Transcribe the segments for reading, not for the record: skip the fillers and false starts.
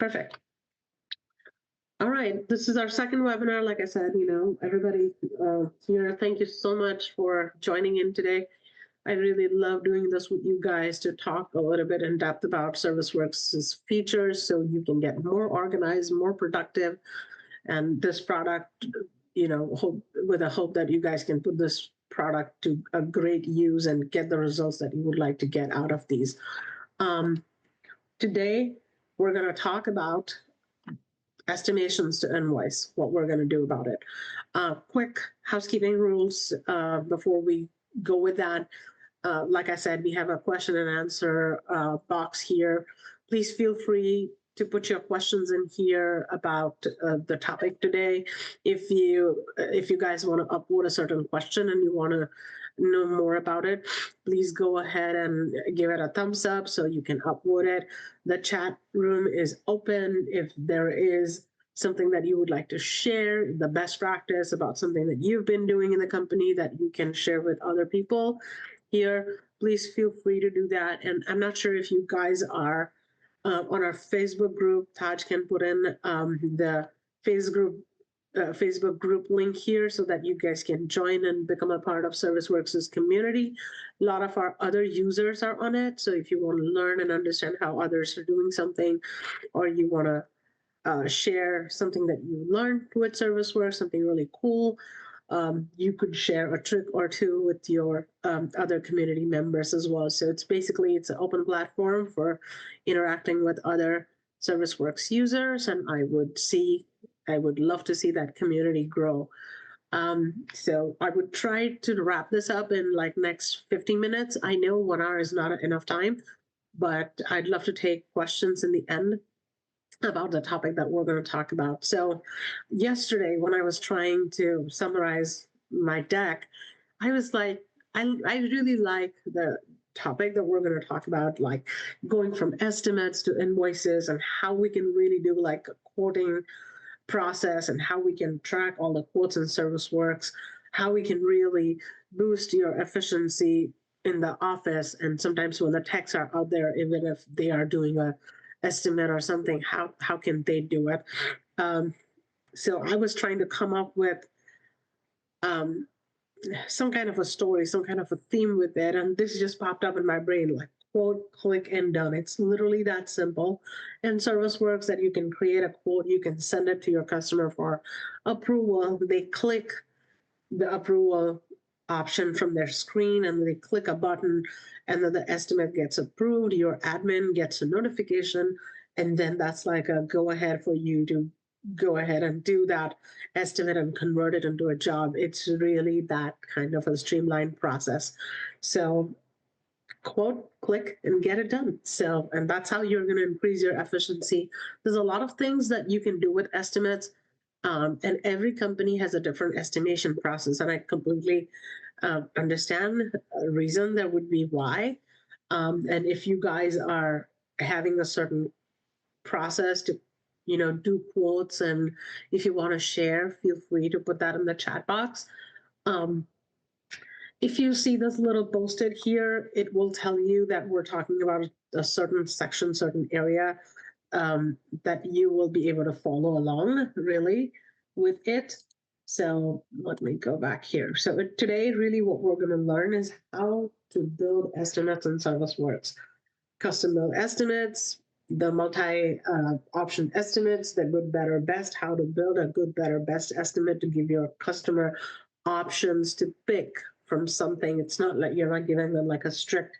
Perfect. All right, this is our second webinar. Like I said, everybody here, thank you so much for joining in today. I really love doing this with you guys to talk a little bit in depth about ServiceWorks' features so you can get more organized, more productive, and this product, with a hope that you guys can put this product to a great use and get the results that you would like to get out of these. Today, we're going to talk about estimations to invoice, what we're going to do about it. Quick housekeeping rules before we go with that. Like I said, we have a question and answer box here. Please feel free to put your questions in here about the topic today. If you guys want to upvote a certain question and you want to know more about it, please go ahead and give it a thumbs up so you can upvote it. The chat room is open. If there is something that you would like to share, the best practice about something that you've been doing in the company that you can share with other people here, please feel free to do that. And I'm not sure if you guys are on our Facebook group. Taj can put in the Facebook group link here so that you guys can join and become a part of ServiceWorks' community. A lot of our other users are on it. So if you want to learn and understand how others are doing something, or you want to share something that you learned with ServiceWorks, something really cool, you could share a trick or two with your other community members as well. So it's an open platform for interacting with other ServiceWorks users, and I would love to see that community grow. So I would try to wrap this up in like next 15 minutes. I know 1 hour is not enough time, but I'd love to take questions in the end about the topic that we're going to talk about. So yesterday, when I was trying to summarize my deck, I was like, I really like the topic that we're going to talk about, like going from estimates to invoices and how we can really do like a quoting process and how we can track all the quotes in ServiceWorks, how we can really boost your efficiency in the office. And sometimes when the techs are out there, even if they are doing a estimate or something, how can they do it? So I was trying to come up with some kind of a story, some kind of a theme with it, and this just popped up in my brain, like quote, click, and done. It's literally that simple. And ServiceWorks that you can create a quote, you can send it to your customer for approval. They click the approval option from their screen and they click a button, and then the estimate gets approved. Your admin gets a notification, and then that's like a go ahead for you to go ahead and do that estimate and convert it into a job. It's really that kind of a streamlined process. So quote, click, and get it done. So, and that's how you're going to increase your efficiency. There's a lot of things that you can do with estimates. And every company has a different estimation process, and I completely understand a reason there would be why. And if you guys are having a certain process to, do quotes, and if you want to share, feel free to put that in the chat box. If you see this little posted here, it will tell you that we're talking about a certain section, certain area that you will be able to follow along really with it. So let me go back here. So today, really what we're going to learn is how to build estimates in ServiceWorks. Custom build estimates, the multi-option estimates, the good, better, best, how to build a good, better, best estimate to give your customer options to pick from something. It's not like you're not giving them like a strict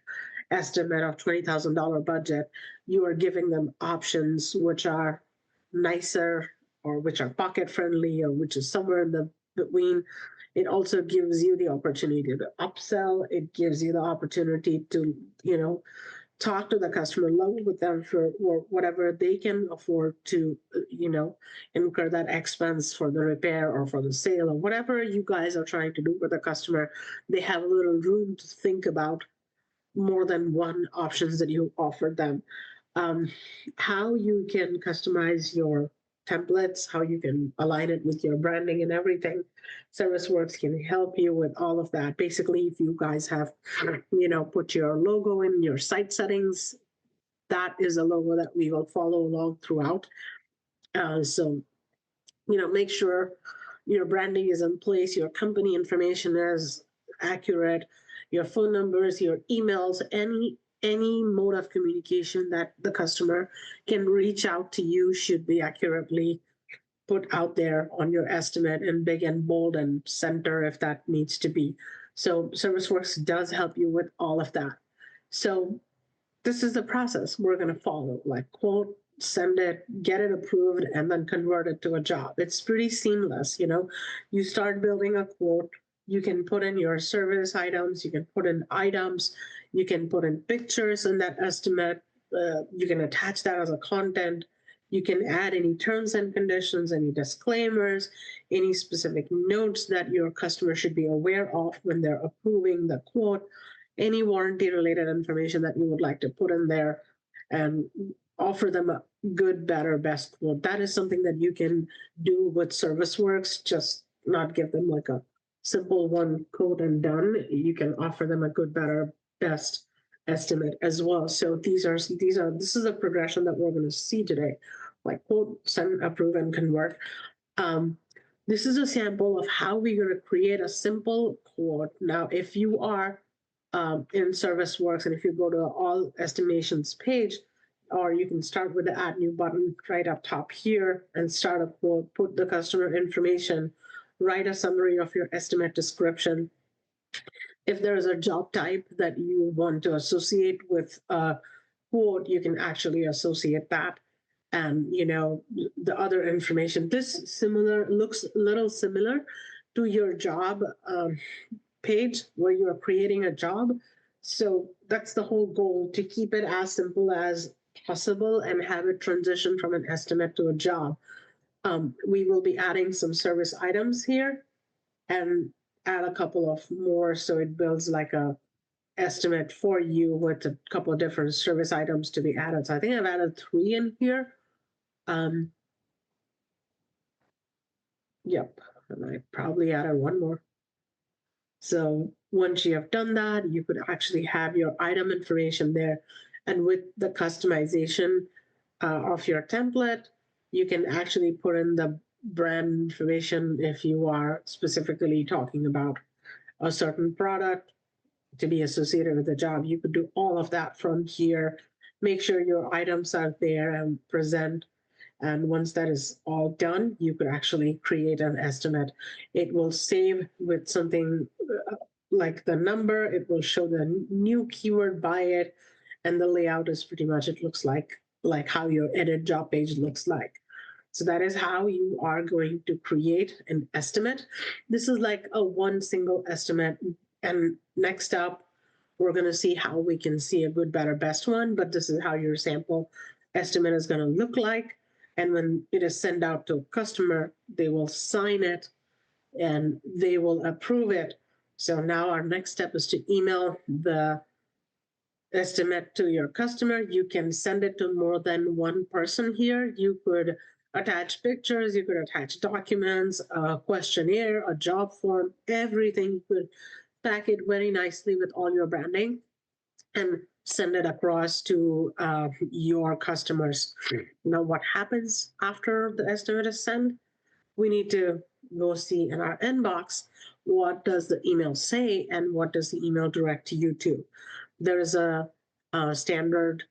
estimate of $20,000 budget. You are giving them options which are nicer or which are pocket friendly or which is somewhere in the between. It also gives you the opportunity to upsell. It gives you the opportunity to, talk to the customer, level with them for whatever they can afford to, incur that expense for the repair or for the sale or whatever you guys are trying to do with the customer. They have a little room to think about more than one options that you offer them. How you can customize your templates, how you can align it with your branding and everything. ServiceWorks can help you with all of that. Basically, if you guys have, put your logo in your site settings, that is a logo that we will follow along throughout. So, make sure your branding is in place, your company information is accurate, your phone numbers, your emails, any mode of communication that the customer can reach out to you should be accurately put out there on your estimate in big and bold and center if that needs to be. So ServiceWorks does help you with all of that. So this is the process we're going to follow, like quote, send it, get it approved, and then convert it to a job. It's pretty seamless. You start building a quote, you can put in your service items, you can put in items, you can put in pictures in that estimate, you can attach that as a content, you can add any terms and conditions, any disclaimers, any specific notes that your customer should be aware of when they're approving the quote, any warranty related information that you would like to put in there, and offer them a good, better, best quote. That is something that you can do with ServiceWorks, just not give them like a simple one quote and done. You can offer them a good, better, best estimate as well. So this is a progression that we're going to see today, like quote, send, approve, and convert. This is a sample of how we're going to create a simple quote. Now, if you are in ServiceWorks, and if you go to all estimations page, or you can start with the add new button right up top here and start a quote, put the customer information, write a summary of your estimate description. If there is a job type that you want to associate with a quote, you can actually associate that. And the other information. This looks a little similar to your job page where you are creating a job. So that's the whole goal, to keep it as simple as possible and have it transition from an estimate to a job. We will be adding some service items here and add a couple of more, so it builds like a estimate for you with a couple of different service items to be added. So I think I've added 3 in here. Yep, and I probably added 1 more. So once you have done that, you could actually have your item information there. And with the customization of your template, you can actually put in the brand information if you are specifically talking about a certain product to be associated with the job. You could do all of that from here. Make sure your items are there and present. And once that is all done, you could actually create an estimate. It will save with something like the number. It will show the new keyword by it. And the layout is pretty much, it looks like how your edit job page looks like. So that is how you are going to create an estimate. This is like a one single estimate. And next up, we're going to see how we can see a good, better, best one. But this is how your sample estimate is going to look like. And when it is sent out to a customer, they will sign it and they will approve it. So now our next step is to email the estimate to your customer. You can send it to more than one person here. You could attach pictures, you could attach documents, a questionnaire, a job form, everything. You could pack it very nicely with all your branding and send it across to your customers. Now, what happens after the estimate is sent? We need to go see in our inbox, what does the email say and what does the email direct to you to? There is a standard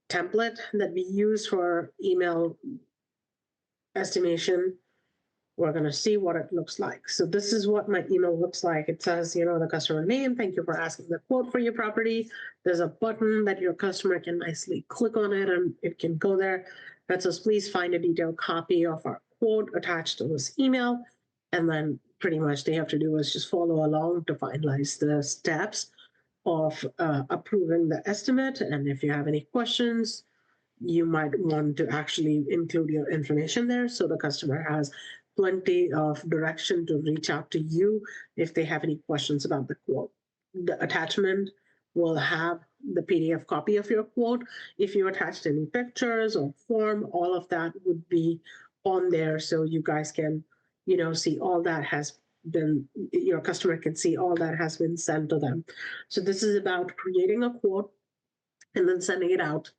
template that we use for email estimation. We're going to see what it looks like. So this is what my email looks like. It says, the customer name, thank you for asking the quote for your property. There's a button that your customer can nicely click on it and it can go there. That says, please find a detailed copy of our quote attached to this email. And then pretty much they have to do is just follow along to finalize the steps of approving the estimate. And if you have any questions, you might want to actually include your information there so the customer has plenty of direction to reach out to you if they have any questions about the quote. The attachment will have the PDF copy of your quote. If you attached any pictures or form, all of that would be on there so you guys can, see all that has been, your customer can see all that has been sent to them. So this is about creating a quote, and then sending it out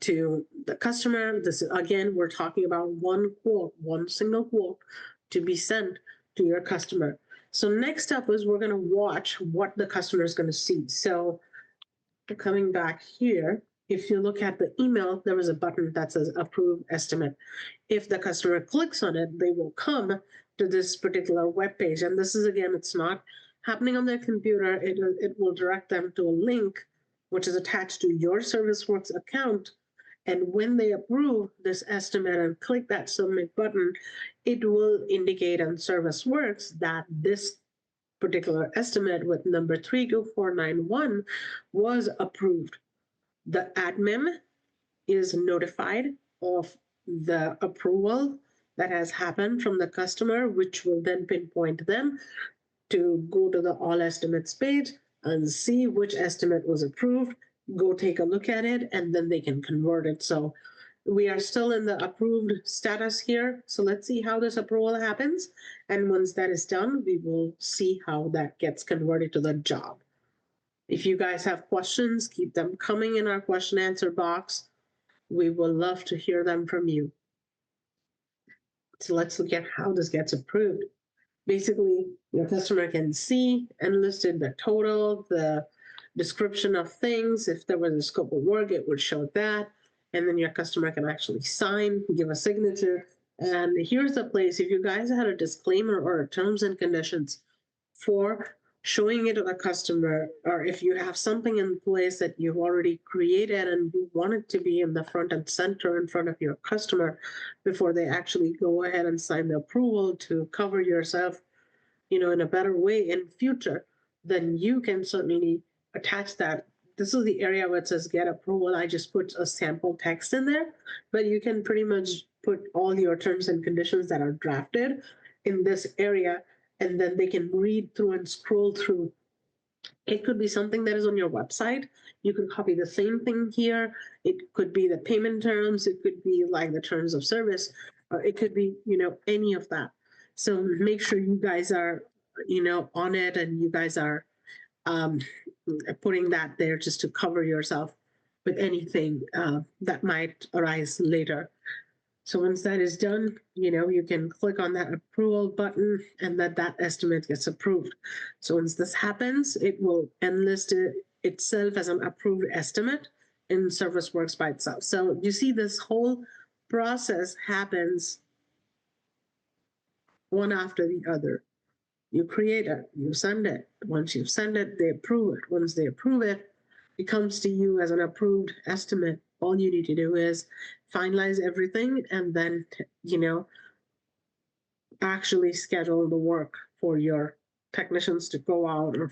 to the customer. This is, again, we're talking about one quote, one single quote to be sent to your customer. So next up is we're going to watch what the customer is going to see. So coming back here, if you look at the email, there was a button that says approve estimate. If the customer clicks on it, they will come to this particular web page. And this is, again, it's not happening on their computer. It will direct them to a link which is attached to your ServiceWorks account. And when they approve this estimate and click that submit button, it will indicate on ServiceWorks that this particular estimate with number 32491 was approved. The admin is notified of the approval that has happened from the customer, which will then pinpoint them to go to the all estimates page and see which estimate was approved, go take a look at it, and then they can convert it. So we are still in the approved status here. So let's see how this approval happens. And once that is done, we will see how that gets converted to the job. If you guys have questions, keep them coming in our question answer box. We will love to hear them from you. So let's look at how this gets approved. Basically, your customer can see and listed the total, the description of things. If there was a scope of work, it would show that. And then your customer can actually sign, give a signature. And here's the place, if you guys had a disclaimer or a terms and conditions for showing it to the customer, or if you have something in place that you've already created and you want it to be in the front and center in front of your customer before they actually go ahead and sign the approval to cover yourself, in a better way in future, then you can certainly attach that. This is the area where it says get approval. I just put a sample text in there, but you can pretty much put all your terms and conditions that are drafted in this area, and then they can read through and scroll through. It could be something that is on your website. You could copy the same thing here. It could be the payment terms. It could be like the terms of service. It could be, any of that. So make sure you guys are, on it, and you guys are putting that there just to cover yourself with anything that might arise later. So once that is done, you can click on that approval button and that estimate gets approved. So once this happens, it will enlist itself as an approved estimate in ServiceWorks by itself. So you see this whole process happens one after the other. You create it, you send it. Once you send it, they approve it. Once they approve it, it comes to you as an approved estimate. All you need to do is finalize everything and then, actually schedule the work for your technicians to go out, or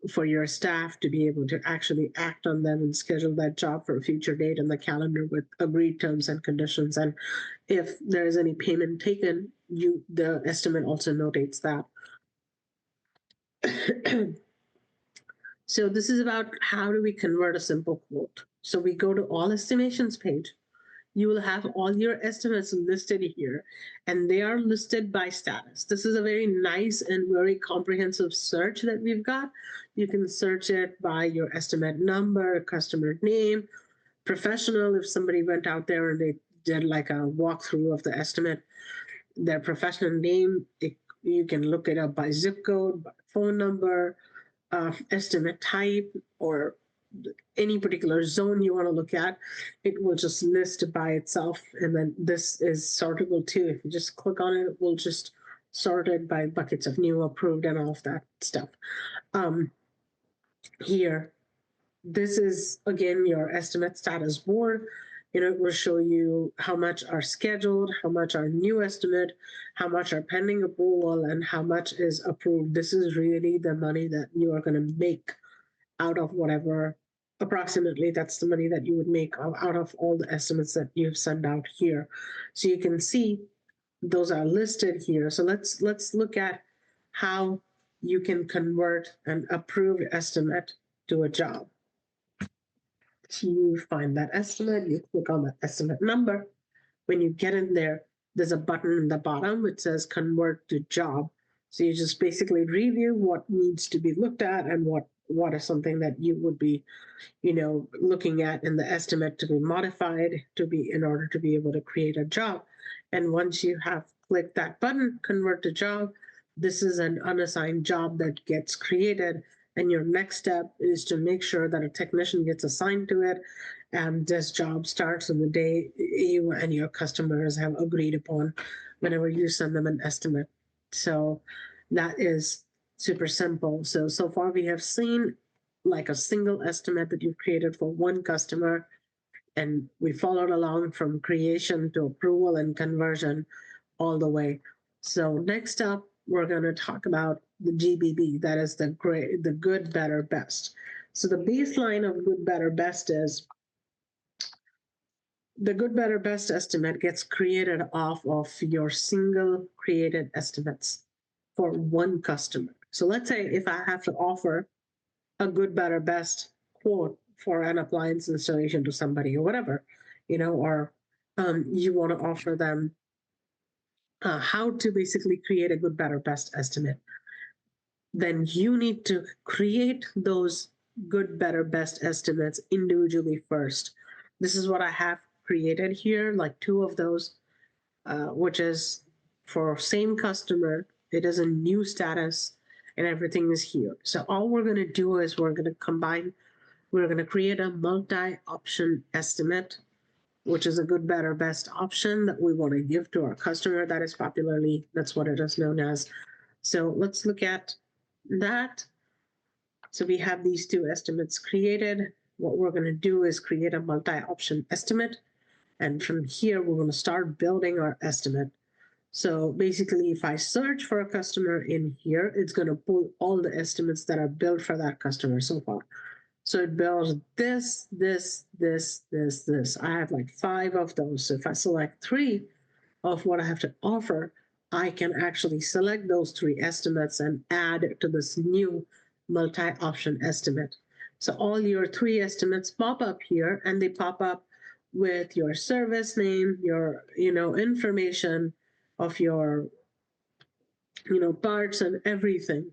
for your staff to be able to actually act on them and schedule that job for a future date in the calendar with agreed terms and conditions. And if there is any payment taken, the estimate also notates that. So this is about how do we convert a simple quote. So we go to all estimations page. You will have all your estimates listed here, and they are listed by status. This is a very nice and very comprehensive search that we've got. You can search it by your estimate number, customer name, professional. If somebody went out there and they did like a walkthrough of the estimate, their professional name, you can look it up by zip code, by phone number, estimate type, or any particular zone you want to look at. It will just list by itself. And then this is sortable too. If you just click on it, it will just sort it by buckets of new, approved, and all of that stuff. Here, this is again your estimate status board. It will show you how much are scheduled, how much are new estimate, how much are pending approval, and how much is approved. This is really the money that you are going to make out of whatever, approximately that's the money that you would make out of all the estimates that you've sent out here. So you can see those are listed here. So let's look at how you can convert an approved estimate to a job. You find that estimate, you click on the estimate number. When you get in there, there's a button in the bottom which says convert to job. So you just basically review what needs to be looked at and what what is something that you would be, looking at in the estimate to be modified in order to be able to create a job. And once you have clicked that button, convert to job, this is an unassigned job that gets created. And your next step is to make sure that a technician gets assigned to it. And this job starts on the day you and your customers have agreed upon whenever you send them an estimate. So that is super simple. So far we have seen like a single estimate that you've created for one customer, and we followed along from creation to approval and conversion all the way. So next up, we're going to talk about the GBB. That is the good, better, best. So the baseline of good, better, best is the good, better, best estimate gets created off of your single created estimates for one customer. So let's say if I have to offer a good, better, best quote for an appliance installation to somebody or whatever, or you want to offer them how to basically create a good, better, best estimate, then you need to create those good, better, best estimates individually first. This is what I have created here, like two of those, which is for same customer. It is a new status and everything is here. So all we're going to do is we're going to create a multi-option estimate, which is a good, better, best option that we want to give to our customer. That's what it is known as. So let's look at that. So we have these two estimates created. What we're going to do is create a multi-option estimate. And from here, we're going to start building our estimate. So basically, if I search for a customer in here, it's going to pull all the estimates that are built for that customer so far. So it builds this, this, this, this, this. I have like 5 of those. So if I select 3 of what I have to offer, I can actually select those 3 estimates and add to this new multi-option estimate. So all your 3 estimates pop up here, and they pop up with your service name, your, information of your, parts and everything.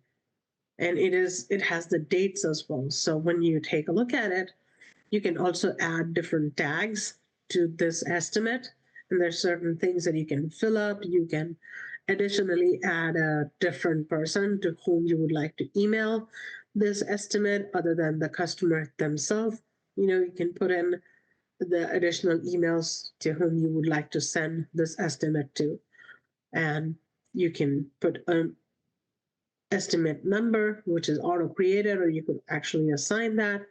And it has the dates as well. So when you take a look at it, you can also add different tags to this estimate. And there's certain things that you can fill up. You can additionally add a different person to whom you would like to email this estimate other than the customer themselves. You can put in the additional emails to whom you would like to send this estimate to. And you can put an estimate number, which is auto created, or you could actually assign that.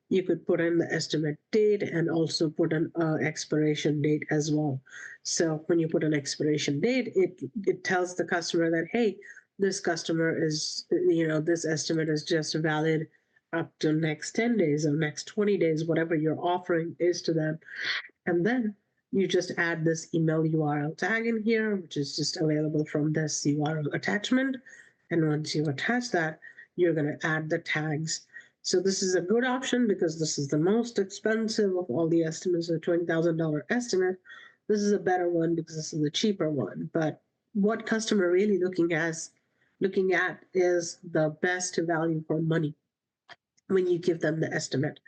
You could put in the estimate date and also put an expiration date as well. So when you put an expiration date, it tells the customer that, hey, this customer is, this estimate is just valid up to next 10 days or next 20 days, whatever your offering is to them. And then you just add this email URL tag in here, which is just available from this URL attachment. And once you attach that, you're going to add the tags. So this is a good option because this is the most expensive of all the estimates, a $20,000 estimate. This is a better one because this is the cheaper one. But what customer really looking at is the best value for money when you give them the estimate.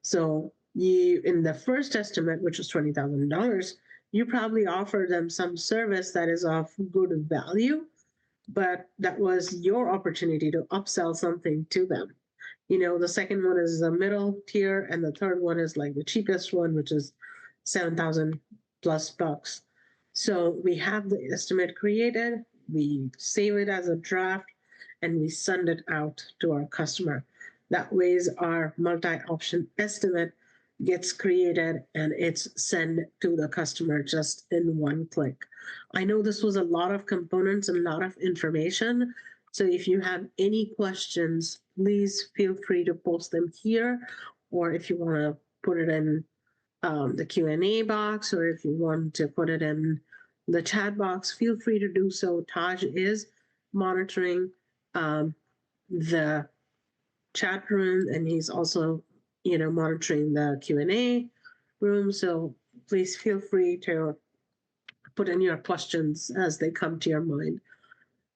So you, in the first estimate, which was $20,000, you probably offer them some service that is of good value, but that was your opportunity to upsell something to them. The second one is the middle tier, and the third one is like the cheapest one, which is 7,000 plus bucks. So we have the estimate created, we save it as a draft, and we send it out to our customer. That way, our multi-option estimate gets created and it's sent to the customer just in one click. I know this was a lot of components and a lot of information. So if you have any questions, please feel free to post them here, or if you want to put it in the Q&A box, or if you want to put it in the chat box, feel free to do so. Taj is monitoring the chat room, and he's also, monitoring the Q&A room. So please feel free to put in your questions as they come to your mind.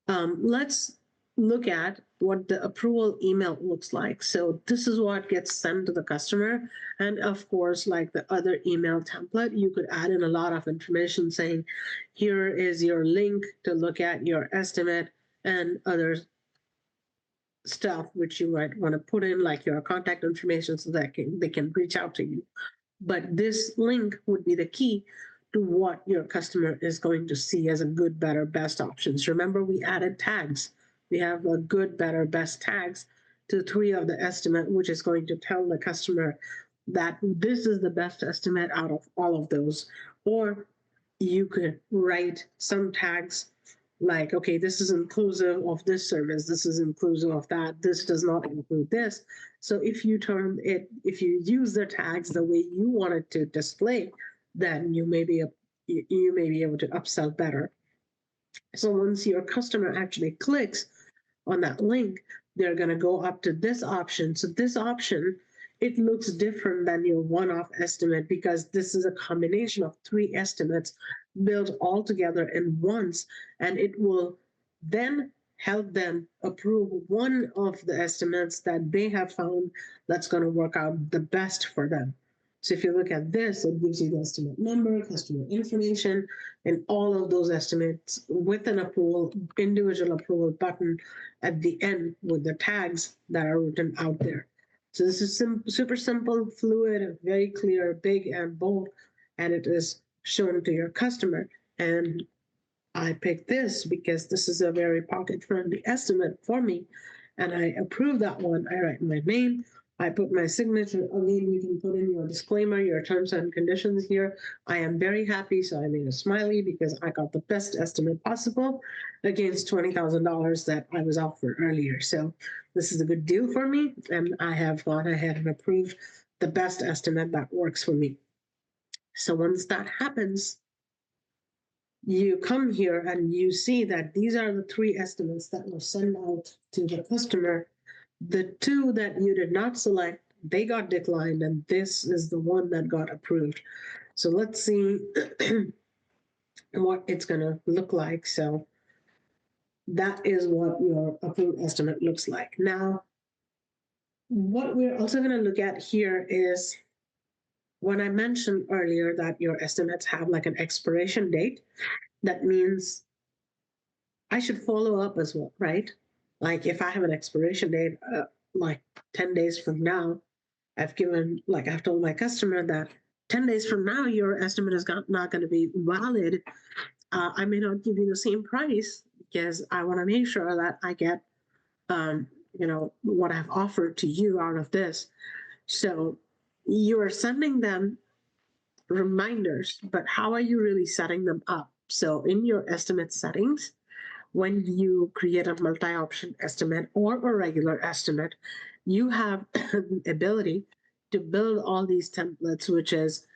Let's look at what the approval email looks like. So this is what gets sent to the customer. And of course, like the other email template, you could add in a lot of information saying, here is your link to look at your estimate and other stuff which you might want to put in, like your contact information, so that they can reach out to you. But this link would be the key to what your customer is going to see as a good, better, best options. Remember, we added tags. We have a good, better, best tags to 3 of the estimate, which is going to tell the customer that this is the best estimate out of all of those. Or you could write some tags like, okay, this is inclusive of this service, this is inclusive of that, this does not include this. So if you use the tags the way you want it to display, then you may be able to upsell better. So once your customer actually clicks on that link, they're going to go up to this option. So this option, it looks different than your one-off estimate because this is a combination of 3 estimates built all together in once, and it will then help them approve one of the estimates that they have found that's going to work out the best for them. So if you look at this, it gives you the estimate number, customer information, and all of those estimates with an approval, individual approval button at the end with the tags that are written out there. So this is super simple, fluid, very clear, big and bold, and it is shown to your customer. And I picked this because this is a very pocket-friendly estimate for me, and I approve that one. I write my name, I put my signature. Again, you can put in your disclaimer, your terms and conditions here. I am very happy, so I made a smiley because I got the best estimate possible against $20,000 that I was offered earlier. So this is a good deal for me, and I have gone ahead and approved the best estimate that works for me. So once that happens, you come here and you see that these are the 3 estimates that were sent out to the customer. The 2 that you did not select, they got declined, and this is the one that got approved. So let's see what it's going to look like. So that is what your approved estimate looks like. Now, what we're also going to look at here is when I mentioned earlier that your estimates have like an expiration date, that means I should follow up as well, right? Like if I have an expiration date, like 10 days from now, I've told my customer that 10 days from now, your estimate is not going to be valid. I may not give you the same price because I want to make sure that I get, what I've offered to you out of this. So you are sending them reminders, but how are you really setting them up? So in your estimate settings, when you create a multi-option estimate or a regular estimate, you have the ability to build all these templates, which is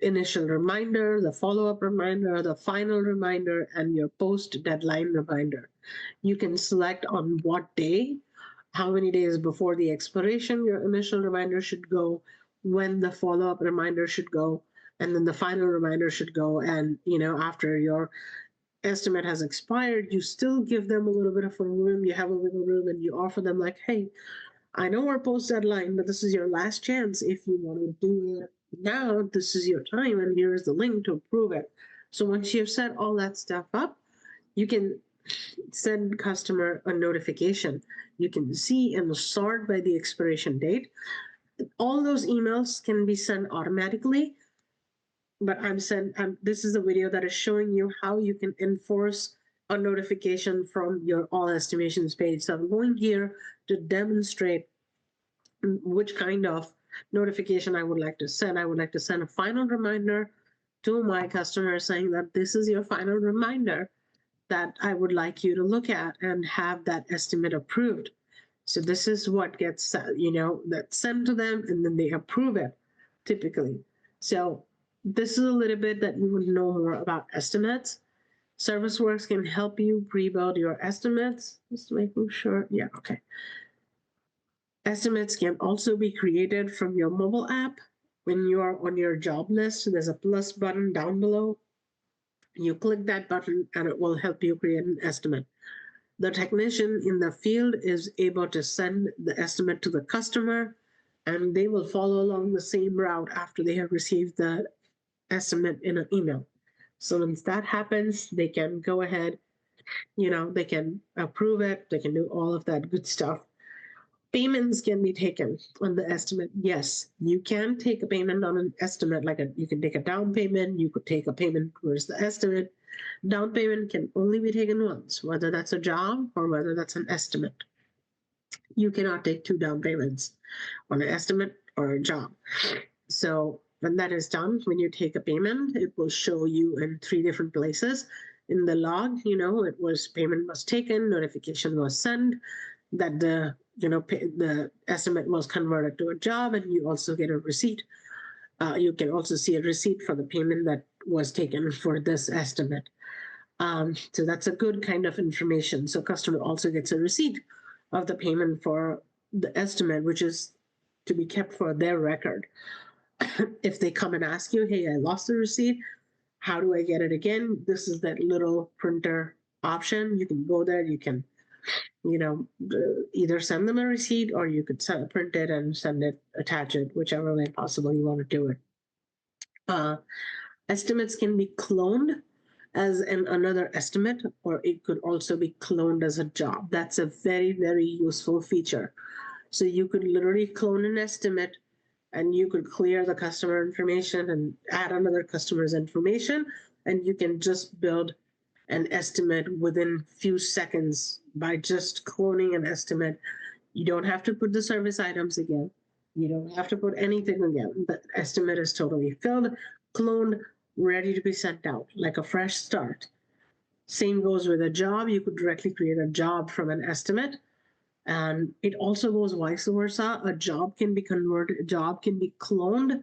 initial reminder, the follow-up reminder, the final reminder, and your post-deadline reminder. You can select on what day, how many days before the expiration your initial reminder should go, when the follow-up reminder should go, and then the final reminder should go. And after your estimate has expired, you still give them a little bit of a room. You have a little room, and you offer them like, hey, I know we're post deadline, but this is your last chance. If you want to do it now, this is your time, and here's the link to approve it. So once you've set all that stuff up, you can send customer a notification. You can see and sort by the expiration date. All those emails can be sent automatically, but this is a video that is showing you how you can enforce a notification from your all estimations page. So I'm going here to demonstrate which kind of notification I would like to send. I would like to send a final reminder to my customer saying that this is your final reminder that I would like you to look at and have that estimate approved. So this is what gets, that's sent to them, and then they approve it typically. So this is a little bit that you would know more about estimates. ServiceWorks can help you pre-build your estimates. Just making sure. Yeah, okay. Estimates can also be created from your mobile app. When you are on your job list, there's a plus button down below. You click that button and it will help you create an estimate. The technician in the field is able to send the estimate to the customer, and they will follow along the same route after they have received the estimate in an email. So once that happens, they can go ahead, they can approve it, they can do all of that good stuff. Payments can be taken on the estimate. Yes, you can take a payment on an estimate, you can take a down payment, you could take a payment towards the estimate. Down payment can only be taken once, whether that's a job or whether that's an estimate. You cannot take two down payments on an estimate or a job. So when that is done, when you take a payment, it will show you in 3 different places. In the log, it was payment was taken, notification was sent, that the estimate was converted to a job, and you also get a receipt. You can also see a receipt for the payment that was taken for this estimate. So that's a good kind of information. So customer also gets a receipt of the payment for the estimate, which is to be kept for their record. If they come and ask you, hey, I lost the receipt, how do I get it again? This is that little printer option. You can go there, you can either send them a receipt, or you could print it and send it, attach it, whichever way possible you want to do it. Estimates can be cloned as another estimate, or it could also be cloned as a job. That's a very, very useful feature. So you could literally clone an estimate, and you could clear the customer information and add another customer's information, and you can just build an estimate within few seconds by just cloning an estimate. You don't have to put the service items again. You don't have to put anything again. The estimate is totally filled, cloned, ready to be sent out, like a fresh start. Same goes with a job. You could directly create a job from an estimate. And it also goes vice versa. A job can be converted, a job can be cloned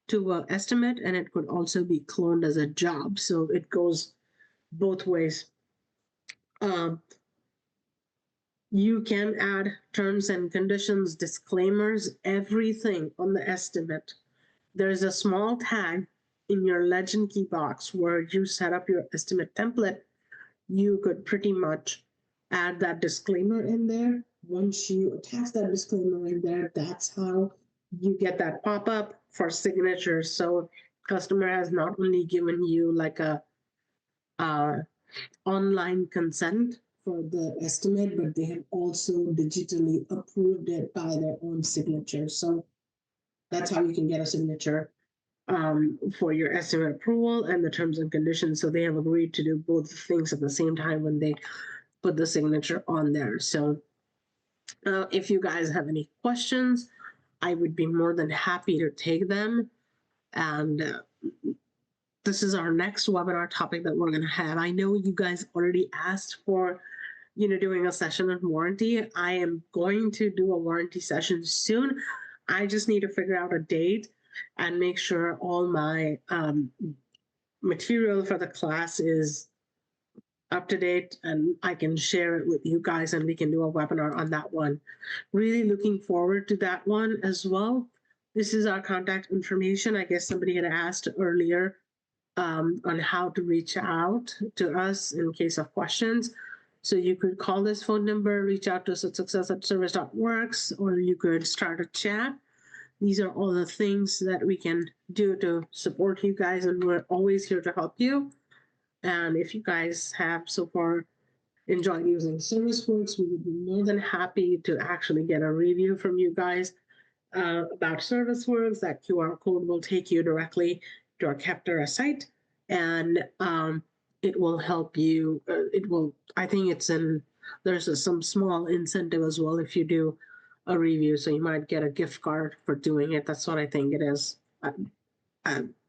to an estimate, and it could also be cloned as a job. So it goes both ways. You can add terms and conditions, disclaimers, everything on the estimate. There's a small tag in your legend key box where you set up your estimate template. You could pretty much add that disclaimer in there. Once you attach that disclaimer in there, that's how you get that pop-up for signatures. So customer has not only given you like a online consent for the estimate, but they have also digitally approved it by their own signature. So that's how you can get a signature for your estimate approval and the terms and conditions. So they have agreed to do both things at the same time when they put the signature on there. So if you guys have any questions, I would be more than happy to take them. And this is our next webinar topic that we're going to have. I know you guys already asked for, doing a session on warranty. I am going to do a warranty session soon. I just need to figure out a date and make sure all my material for the class is up to date, and I can share it with you guys, and we can do a webinar on that one. Really looking forward to that one as well. This is our contact information. I guess somebody had asked earlier on how to reach out to us in case of questions. So you could call this phone number, reach out to us at success@service.works, or you could start a chat. These are all the things that we can do to support you guys, and we're always here to help you. And if you guys have so far enjoyed using ServiceWorks, we would be more than happy to actually get a review from you guys about ServiceWorks. That QR code will take you directly to our Capterra site, and it will help you. I think there's some small incentive as well if you do a review. So you might get a gift card for doing it. That's what I think it is.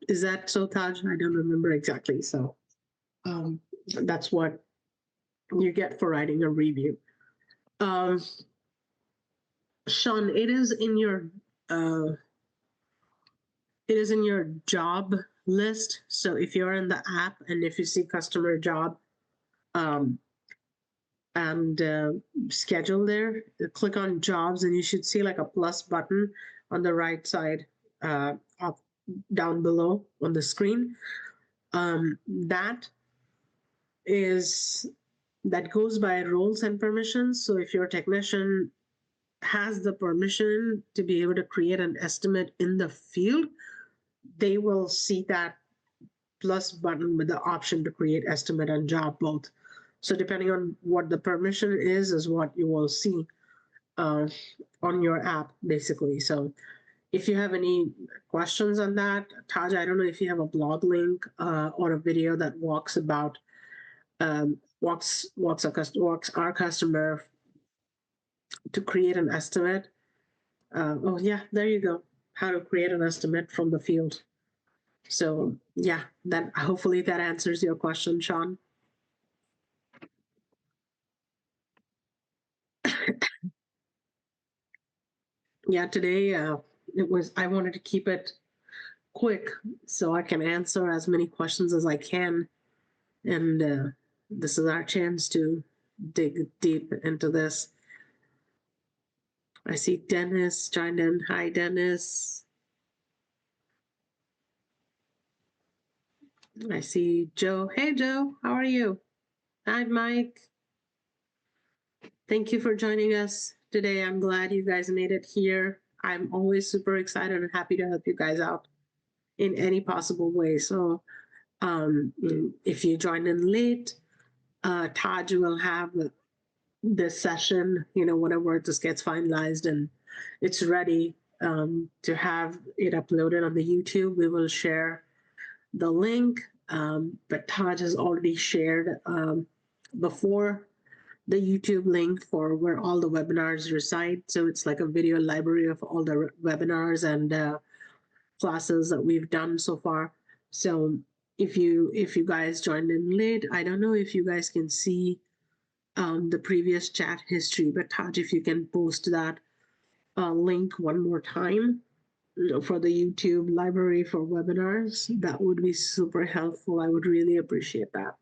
Is that so, Taj? I don't remember exactly. So that's what you get for writing a review. Sean, it is in your job list. So if you're in the app and if you see customer job and schedule there, click on jobs, and you should see like a plus button on the right side up down below on the screen. That is that goes by roles and permissions. So if your technician has the permission to be able to create an estimate in the field, they will see that plus button with the option to create estimate and job both. So depending on what the permission is what you will see uh, on your app, basically. So if you have any questions on that, Taj, I don't know if you have a blog link or a video that walks our customer to create an estimate. Oh yeah, there you go. How to create an estimate from the field. So yeah, that hopefully that answers your question, Sean. Yeah, today I wanted to keep it quick so I can answer as many questions as I can, and this is our chance to dig deep into this. I see Dennis joined in. Hi, Dennis. I see Joe. Hey, Joe. How are you? Hi, Mike. Thank you for joining us today. I'm glad you guys made it here. I'm always super excited and happy to help you guys out in any possible way. So um, if you join in late, Taj will have this session, whenever this gets finalized and it's ready to have it uploaded on the YouTube. We will share the link, but Taj has already shared before the YouTube link for where all the webinars reside. So it's like a video library of all the webinars and classes that we've done so far. So if you guys joined in late, I don't know if you guys can see the previous chat history, but Taj, if you can post that link one more time for the YouTube library for webinars, that would be super helpful. I would really appreciate that.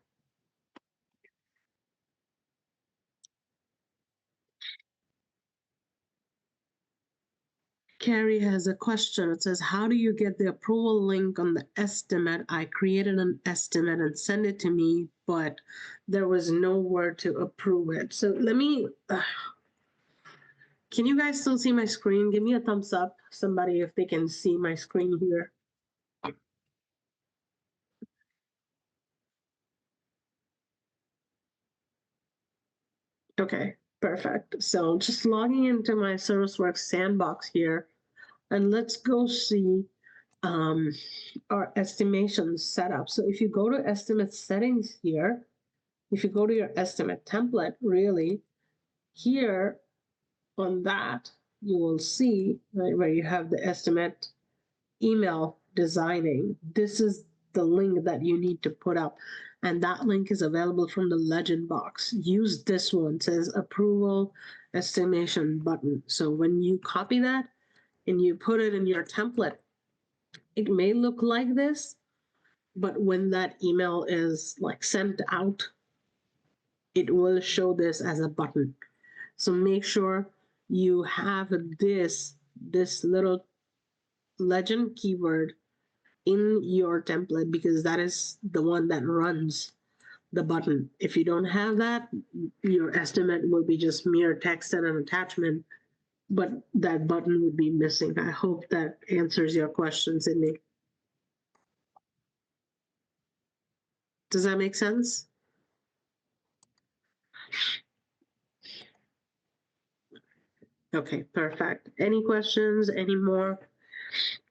Carrie has a question. It says, how do you get the approval link on the estimate? I created an estimate and sent it to me, but there was nowhere to approve it. So let me, can you guys still see my screen? Give me a thumbs up, somebody, if they can see my screen here. Okay, perfect. So just logging into my ServiceWorks sandbox here, and let's go see um, our estimation setup. So if you go to estimate settings here, if you go to your estimate template, really, here on that, you will see right, where you have the estimate email designing. This is the link that you need to put up. And that link is available from the legend box. Use this one. It says approval estimation button. So when you copy that and you put it in your template, it may look like this, but when that email is like sent out, it will show this as a button. So make sure you have this little legend keyword in your template, because that is the one that runs the button. If you don't have that, your estimate will be just mere text and an attachment, but that button would be missing. I hope that answers your question, Sydney. Does that make sense? Okay, perfect. Any questions? Any more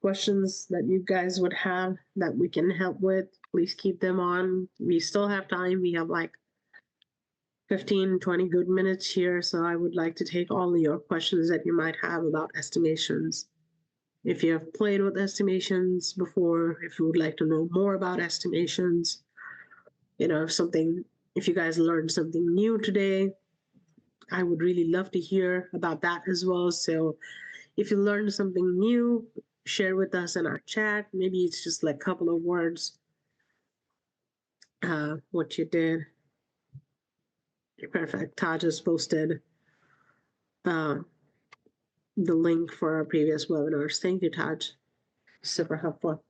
questions that you guys would have that we can help with? Please keep them on. We still have time. We have like 15, 20 good minutes here. So I would like to take all of your questions that you might have about estimations. If you have played with estimations before, if you would like to know more about estimations, if you guys learned something new today, I would really love to hear about that as well. So if you learned something new, share with us in our chat. Maybe it's just like a couple of words, what you did. Perfect. Taj has posted uh, the link for our previous webinars. Thank you, Taj. Super helpful.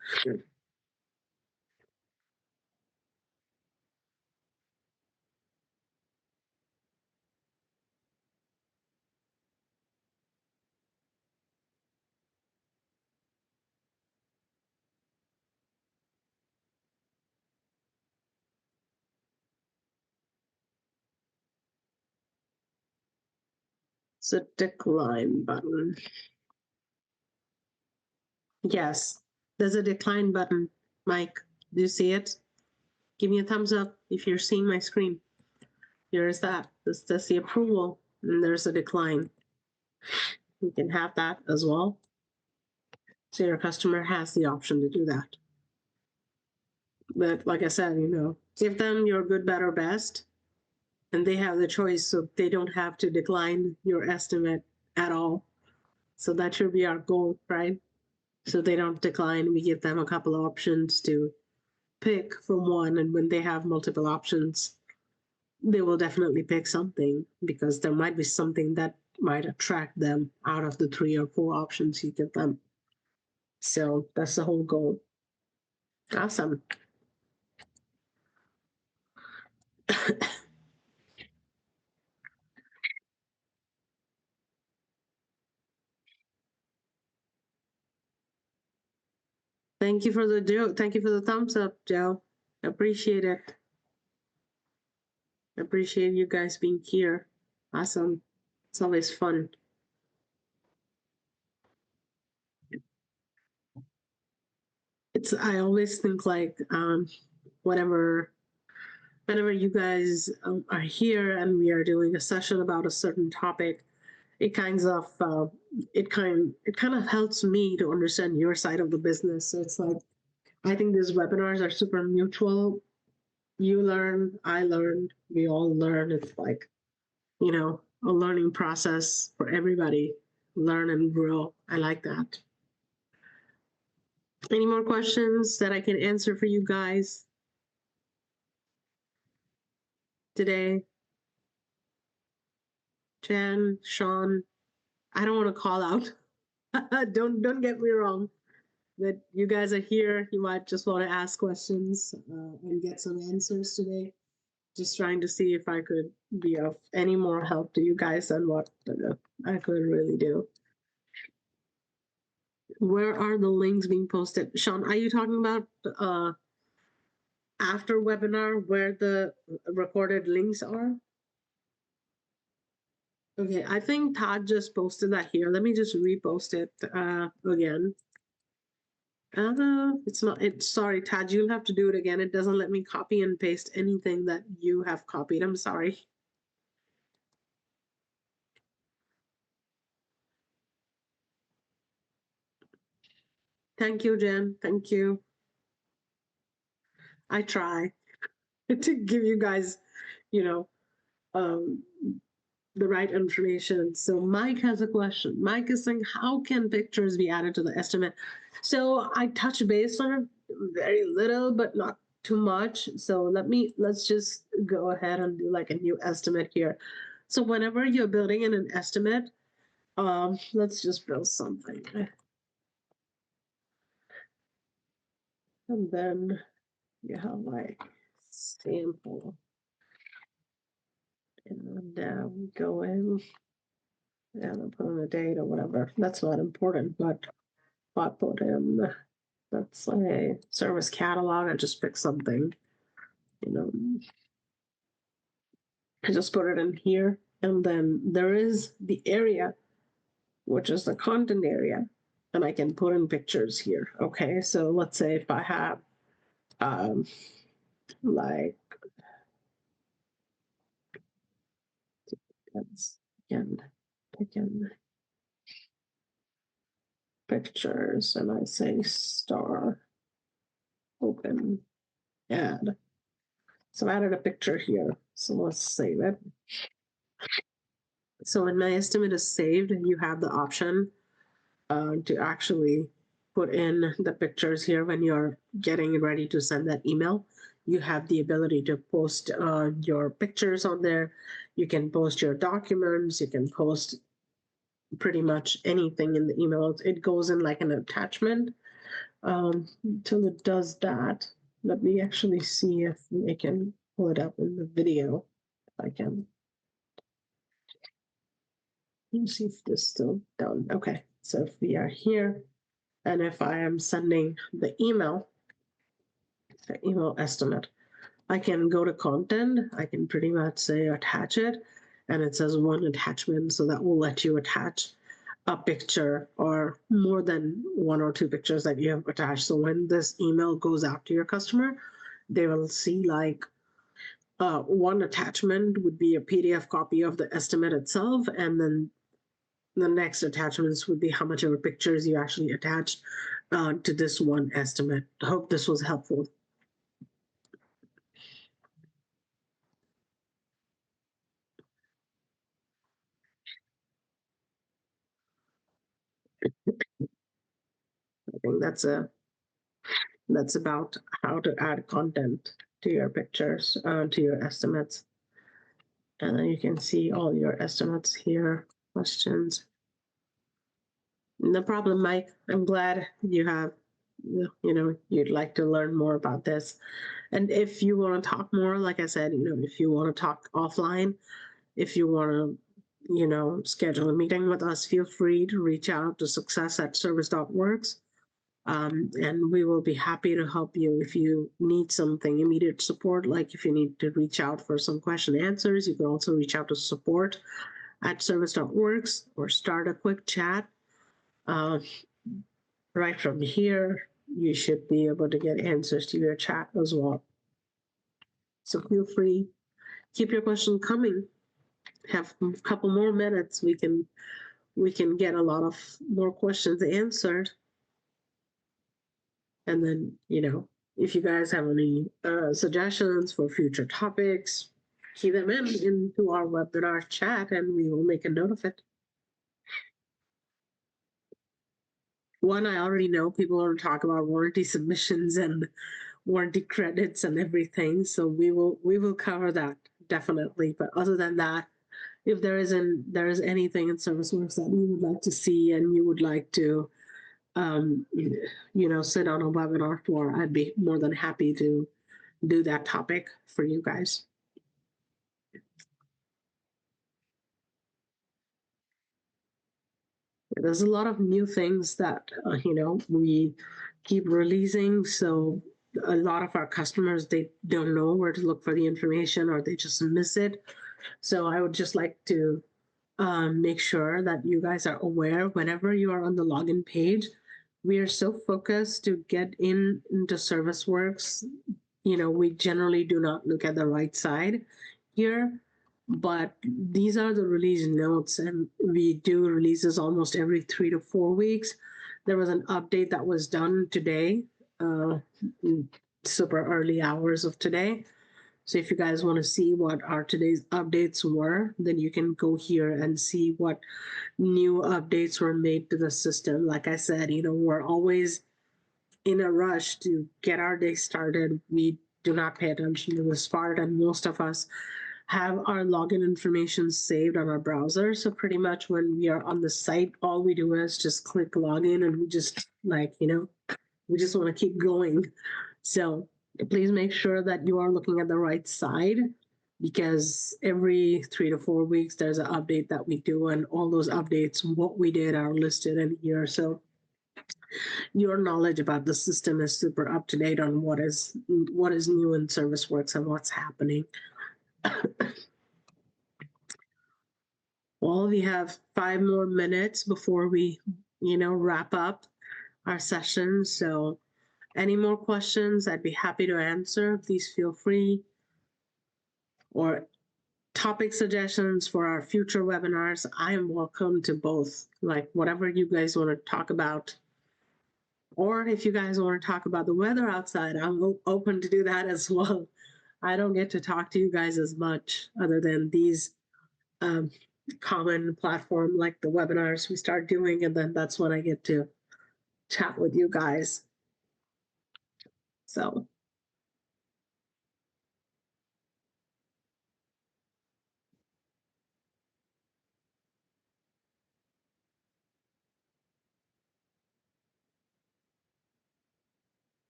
It's a decline button. Yes, there's a decline button. Mike, do you see it? Give me a thumbs up if you're seeing my screen. Here's that. That's the approval, and there's a decline. You can have that as well. So your customer has the option to do that. But like I said, give them your good, better, best, and they have the choice, so they don't have to decline your estimate at all. So that should be our goal, right? So they don't decline. We give them a couple of options to pick from one, and when they have multiple options, they will definitely pick something, because there might be something that might attract them out of the 3 or 4 options you give them. So that's the whole goal. Awesome. Thank you for the Joe. Thank you for the thumbs up, Joe. Appreciate it. Appreciate you guys being here. Awesome. It's always fun. I always think like whenever you guys are here and we are doing a session about a certain topic, it kind of helps me to understand your side of the business. So it's like, I think these webinars are super mutual. You learn, I learn, we all learn. It's like, a learning process for everybody. Learn and grow. I like that. Any more questions that I can answer for you guys today? Jen, Sean, I don't want to call out. Don't get me wrong. That you guys are here. You might just want to ask questions and get some answers today. Just trying to see if I could be of any more help to you guys than what I could really do. Where are the links being posted? Sean, are you talking about after webinar where the recorded links are? Okay, I think Todd just posted that here. Let me just repost it again. It's not, sorry, Todd, you'll have to do it again. It doesn't let me copy and paste anything that you have copied. I'm sorry. Thank you, Jen. Thank you. I try to give you guys, the right information. So Mike has a question. Mike is saying, how can pictures be added to the estimate? So I touch base on it very little, but not too much. So let's just go ahead and do like a new estimate here. So whenever you're building in an estimate, let's just build something. And then you have like sample. And we go in and put in a date or whatever. That's not important, but I put in, let's say, service catalog. I just pick something, I just put it in here. And then there is the area, which is the content area. And I can put in pictures here. Okay, so let's say if I have like, again, pictures, and I say star open add. So I added a picture here. So let's save it. So when my estimate is saved, you have the option to actually put in the pictures here when you're getting ready to send that email. You have the ability to post your pictures on there. You can post your documents. You can post pretty much anything in the email. It goes in like an attachment until it does that. Let me actually see if I can pull it up in the video. If I can. Let me see if this is still done. Okay, so if we are here, and if I am sending the email estimate, I can go to content. I can pretty much say attach it, and it says one attachment, so that will let you attach a picture or more than one or two pictures that you have attached. So when this email goes out to your customer, they will see like one attachment would be a PDF copy of the estimate itself, and then the next attachments would be how much ever pictures you actually attached to this one estimate. I hope this was helpful. I think that's about how to add content to your pictures, to your estimates. And then you can see all your estimates here, questions. No problem, Mike. I'm glad you have, you'd like to learn more about this. And if you want to talk more, like I said, if you want to talk offline, if you want to, schedule a meeting with us, feel free to reach out to success@service.works. And we will be happy to help you if you need something immediate support, like if you need to reach out for some question answers, you can also reach out to support@service.works or start a quick chat. Right from here, you should be able to get answers to your chat as well. So feel free, keep your question coming. Have a couple more minutes, we can get a lot of more questions answered. And then, if you guys have any suggestions for future topics, key them into our webinar chat and we will make a note of it. One, I already know people want to talk about warranty submissions and warranty credits and everything, so we will cover that definitely. But other than that, if there is anything in ServiceWorks that you would like to see and you would like to sit on a webinar for, I'd be more than happy to do that topic for you guys. There's a lot of new things that we keep releasing, so a lot of our customers, they don't know where to look for the information or they just miss it. So I would just like to make sure that you guys are aware whenever you are on the login page. We are so focused to get into ServiceWorks. We generally do not look at the right side here, but these are the release notes, and we do releases almost every 3 to 4 weeks. There was an update that was done today, super early hours of today. So if you guys want to see what our today's updates were, then you can go here and see what new updates were made to the system. Like I said, we're always in a rush to get our day started. We do not pay attention to this part, and most of us have our login information saved on our browser. So pretty much when we are on the site, all we do is just click login and we just we just want to keep going. So please make sure that you are looking at the right side, because every 3 to 4 weeks there's an update that we do, and all those updates, what we did, are listed in here. So your knowledge about the system is super up to date on what is new in ServiceWorks and what's happening. Well, we have 5 more minutes before we, wrap up our session. So any more questions, I'd be happy to answer. Please feel free. Or topic suggestions for our future webinars, I am welcome to both. Like whatever you guys want to talk about. Or if you guys want to talk about the weather outside, I'm open to do that as well. I don't get to talk to you guys as much other than these common platform like the webinars we start doing, and then that's when I get to chat with you guys. So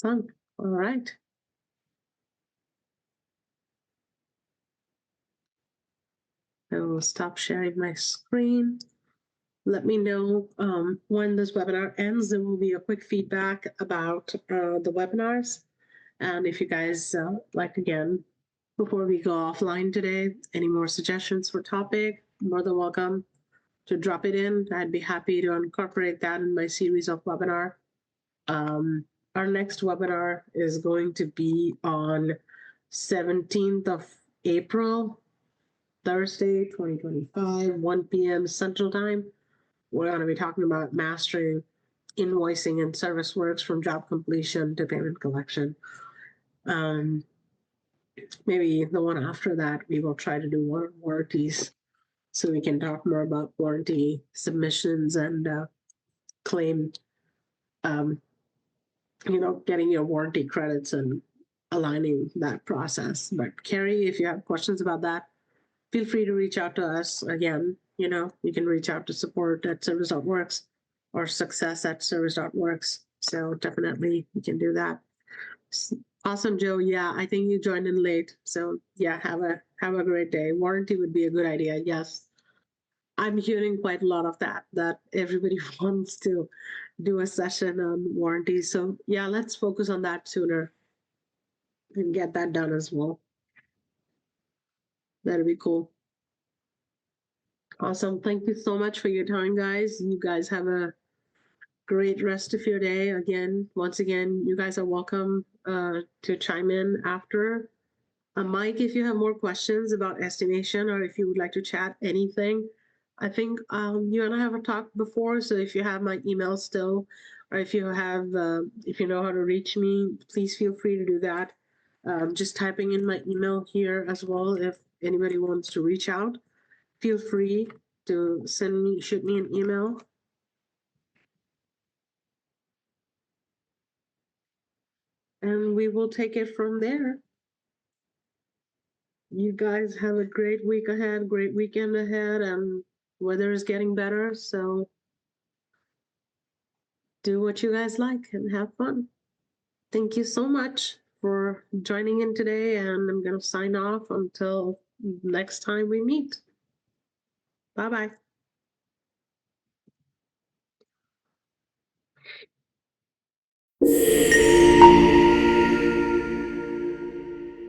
all right. I will stop sharing my screen. Let me know when this webinar ends. There will be a quick feedback about the webinars. And if you guys like, again, before we go offline today, any more suggestions for topic, more than welcome to drop it in. I'd be happy to incorporate that in my series of webinar. Our next webinar is going to be on 17th of April, Thursday, 2025, 1 p.m. Central Time. We're going to be talking about mastering invoicing and ServiceWorks from job completion to payment collection. Maybe the one after that, we will try to do warranties so we can talk more about warranty submissions and claim, getting your warranty credits and aligning that process. But Carrie, if you have questions about that, feel free to reach out to us. Again, you can reach out to support@service.works or success@service.works. So definitely we can do that. Awesome, Joe. Yeah, I think you joined in late. So yeah, have a great day. Warranty would be a good idea. Yes. I'm hearing quite a lot of that everybody wants to do a session on warranty. So yeah, let's focus on that sooner and get that done as well. That'd be cool. Awesome. Thank you so much for your time, guys. You guys have a great rest of your day. Once again, you guys are welcome to chime in after. Mike, if you have more questions about estimation or if you would like to chat anything, I think you and I have talked before. So if you have my email still, or if you know how to reach me, please feel free to do that. Just typing in my email here as well. If anybody wants to reach out, feel free to shoot me an email. And we will take it from there. You guys have a great week ahead, great weekend ahead, and weather is getting better. So do what you guys like and have fun. Thank you so much for joining in today, and I'm going to sign off until next time we meet. Bye-bye.